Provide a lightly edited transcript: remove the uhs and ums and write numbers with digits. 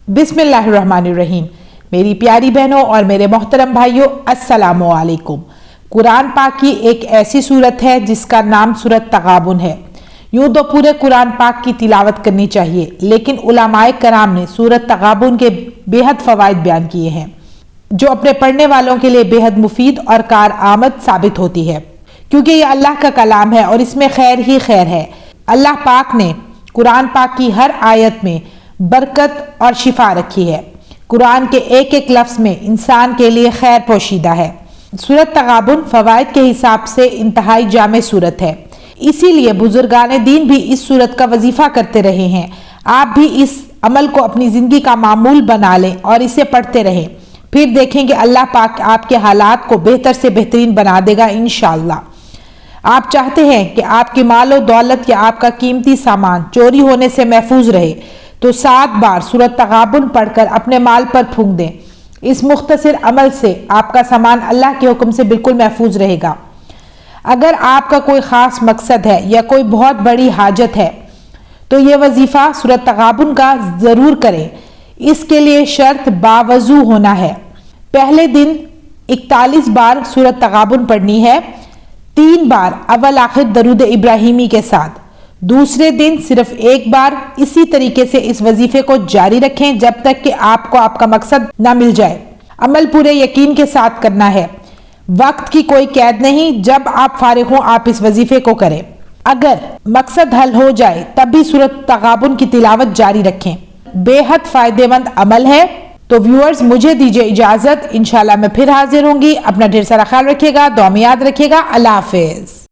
बिस्मिल्लाहिर्रहमानिर्रहीम। मेरी प्यारी बहनों और मेरे मोहतरम भाइयों, अस्सलामु अलैकुम। कुरान पाक की एक ऐसी सूरत है जिसका नाम सूरत तगाबुन है। यूं तो पूरे कुरान पाक की तिलावत करनी चाहिए, लेकिन उलमाए कराम ने सूरत तगाबुन के बेहद फवाइद बयान किए हैं जो अपने पढ़ने वालों के लिए बेहद मुफीद और कार आमद साबित होती है, क्योंकि ये अल्लाह का कलाम है और इसमें खैर ही खैर है। अल्लाह पाक ने कुरान पाक की हर आयत में बरकत और शिफा रखी है। कुरान के एक एक लफ्ज़ में इंसान के लिए खैर पोशीदा है। सूरत तगाबुन फवाइद के हिसाब से इंतहाई जामे सूरत है, इसीलिए बुजुर्गान दीन भी इस सूरत का वजीफा करते रहे हैं। आप भी इस अमल को अपनी ज़िंदगी का मामूल बना लें और इसे पढ़ते रहें, फिर देखेंगे अल्लाह पाक आपके हालात को बेहतर से बेहतरीन बना देगा इंशाअल्लाह। आप चाहते हैं कि आपकी मालो दौलत या आपका कीमती सामान चोरी होने से महफूज रहे, तो 7 बार सूरत तगाबुन पढ़कर अपने माल पर फूंक दें। इस मुख्तसर अमल से आपका सामान अल्लाह के हुक्म से बिल्कुल महफूज रहेगा। अगर आपका कोई ख़ास मकसद है या कोई बहुत बड़ी हाजत है तो ये वजीफ़ा सूरत तगाबुन का ज़रूर करें। इसके लिए शर्त बावजू होना है। पहले दिन 41 बार सूरत तगाबुन पढ़नी है, 3 बार अव्वल आखिर दरूद इब्राहिमी के साथ। दूसरे दिन सिर्फ 1 बार। इसी तरीके से इस वजीफे को जारी रखें जब तक कि आपको आपका मकसद ना मिल जाए। अमल पूरे यकीन के साथ करना है, वक्त की कोई कैद नहीं। जब आप फारिग हों आप इस वजीफे को करें। अगर मकसद हल हो जाए तब भी सूरत तगाबुन की तिलावत जारी रखें। बेहद फायदेमंद अमल है। तो व्यूअर्स, मुझे दीजिए इजाजत। इंशाल्लाह मैं फिर हाजिर होंगी। अपना ढेर सारा ख्याल रखिएगा, दुआ में याद रखिएगा। अल्लाह हाफिज।